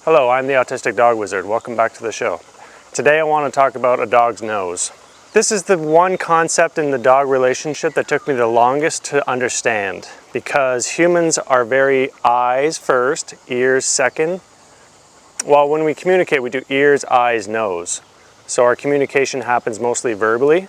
Hello, I'm the Autistic Dog Wizard. Welcome back to the show. Today I want to talk about a dog's nose. This is the one concept in the dog relationship that took me the longest to understand, because humans are very eyes first, ears second. Well, when we communicate, we do ears, eyes, nose. So our communication happens mostly verbally.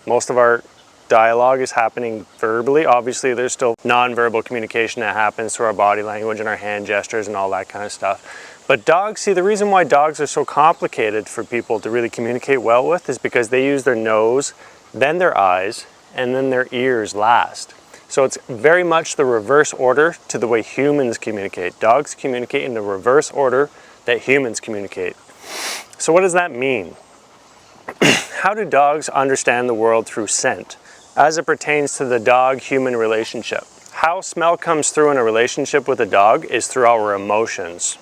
Most of our dialogue is happening verbally. Obviously, there's still non-verbal communication that happens through our body language and our hand gestures and all that kind of stuff. But dogs, see, the reason why dogs are so complicated for people to really communicate well with is because they use their nose, then their eyes, and then their ears last. So it's very much the reverse order to the way humans communicate. Dogs communicate in the reverse order that humans communicate. So what does that mean? How do dogs understand the world through scent as it pertains to the dog-human relationship? How smell comes through in a relationship with a dog is through our emotions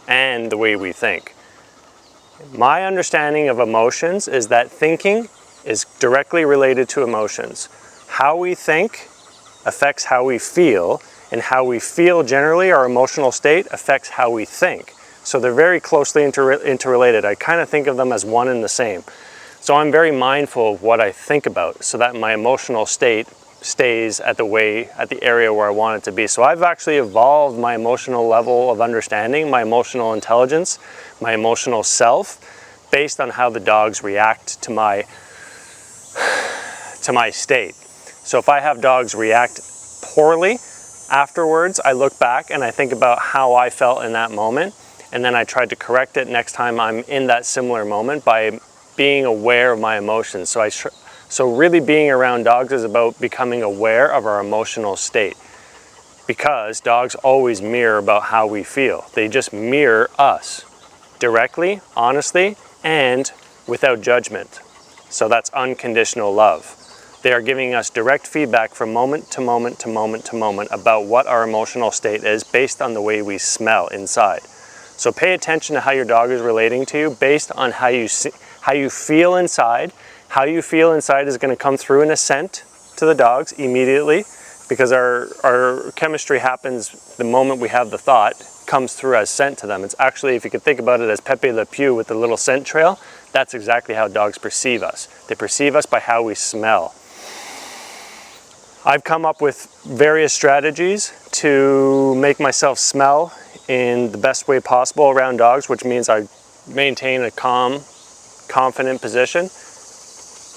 and the way we think. My understanding of emotions is that thinking is directly related to emotions. How we think affects how we feel, and how we feel generally, our emotional state, affects how we think. So they're very closely interrelated. I kind of think of them as one and the same. So I'm very mindful of what I think about so that my emotional state stays at the area where I want it to be. So I've actually evolved my emotional level of understanding, my emotional intelligence, my emotional self, based on how the dogs react to my state. So if I have dogs react poorly, afterwards I look back and I think about how I felt in that moment, and then I try to correct it next time I'm in that similar moment by being aware of my emotions. So really being around dogs is about becoming aware of our emotional state, because dogs always mirror about how we feel. They just mirror us directly, honestly, and without judgment. So that's unconditional love. They are giving us direct feedback from moment to moment to moment to moment about what our emotional state is based on the way we smell inside. So pay attention to how your dog is relating to you based on how you feel inside. How you feel inside is going to come through in a scent to the dogs immediately, because our chemistry happens the moment we have the thought, comes through as scent to them. It's actually, if you could think about it as Pepe Le Pew with the little scent trail, that's exactly how dogs perceive us. They perceive us by how we smell. I've come up with various strategies to make myself smell in the best way possible around dogs, which means I maintain a calm, confident position.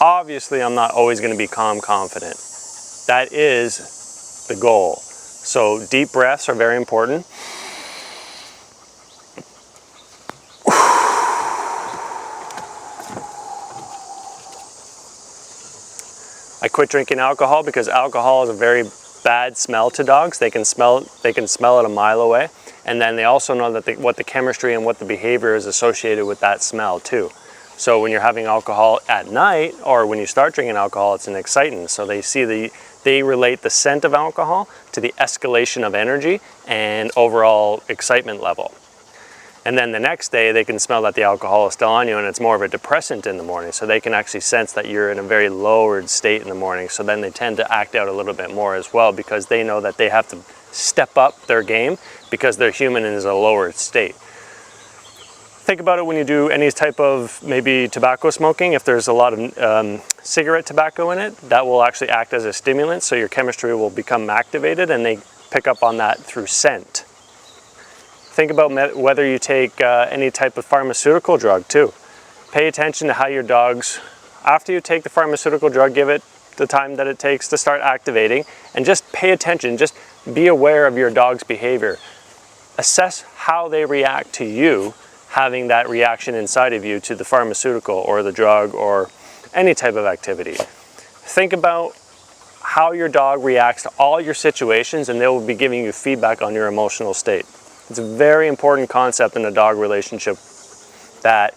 Obviously, I'm not always going to be calm, confident. That is the goal. So deep breaths are very important. I quit drinking alcohol because alcohol is a very bad smell to dogs. They can smell it a mile away. And then they also know that what the chemistry and what the behavior is associated with that smell too. So when you're having alcohol at night, or when you start drinking alcohol, it's an excitant. So they relate the scent of alcohol to the escalation of energy and overall excitement level. And then the next day they can smell that the alcohol is still on you, and it's more of a depressant in the morning. So they can actually sense that you're in a very lowered state in the morning. So then they tend to act out a little bit more as well, because they know that they have to step up their game because they're human and is a lowered state. Think about it when you do any type of maybe tobacco smoking. If there's a lot of cigarette tobacco in it, that will actually act as a stimulant, so your chemistry will become activated, and they pick up on that through scent. Think about whether you take any type of pharmaceutical drug too. Pay attention to how your dogs, after you take the pharmaceutical drug, give it the time that it takes to start activating, and just pay attention, just be aware of your dog's behavior. Assess how they react to you having that reaction inside of you to the pharmaceutical or the drug or any type of activity. Think about how your dog reacts to all your situations, and they will be giving you feedback on your emotional state. It's a very important concept in a dog relationship that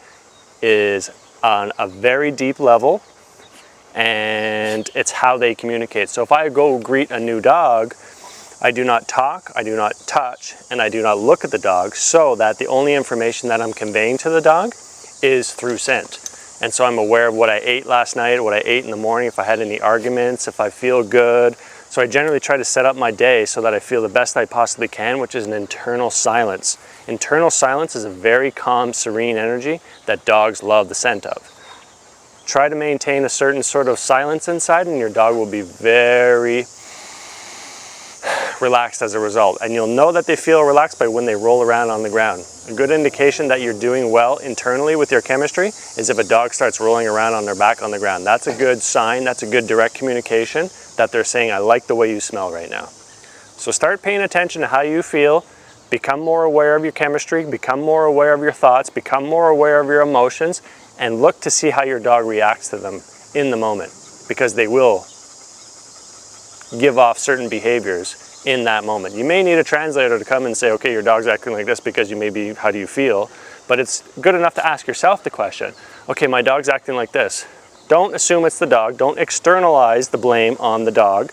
is on a very deep level, and it's how they communicate. So if I go greet a new dog, I do not talk, I do not touch, and I do not look at the dog, so that the only information that I'm conveying to the dog is through scent. And so I'm aware of what I ate last night, what I ate in the morning, if I had any arguments, if I feel good. So I generally try to set up my day so that I feel the best I possibly can, which is an internal silence. Internal silence is a very calm, serene energy that dogs love the scent of. Try to maintain a certain sort of silence inside and your dog will be very relaxed as a result. And you'll know that they feel relaxed by when they roll around on the ground. A good indication that you're doing well internally with your chemistry is if a dog starts rolling around on their back on the ground. That's a good sign, that's a good direct communication that they're saying, I like the way you smell right now. So start paying attention to how you feel, become more aware of your chemistry, become more aware of your thoughts, become more aware of your emotions, and look to see how your dog reacts to them in the moment, because they will give off certain behaviors in that moment. You may need a translator to come and say, okay, your dog's acting like this because you may be, how do you feel? But it's good enough to ask yourself the question, okay, my dog's acting like this. Don't assume it's the dog. Don't externalize the blame on the dog.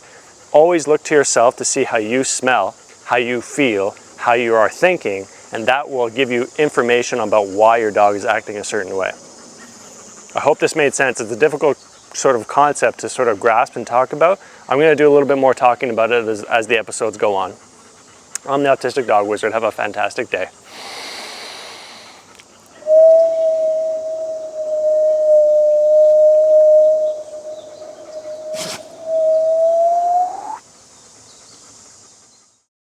Always look to yourself to see how you smell, how you feel, how you are thinking, and that will give you information about why your dog is acting a certain way. I hope this made sense. It's a difficult sort of concept to sort of grasp and talk about. I'm going to do a little bit more talking about it as the episodes go on. I'm the Autistic Dog Wizard. Have a fantastic day.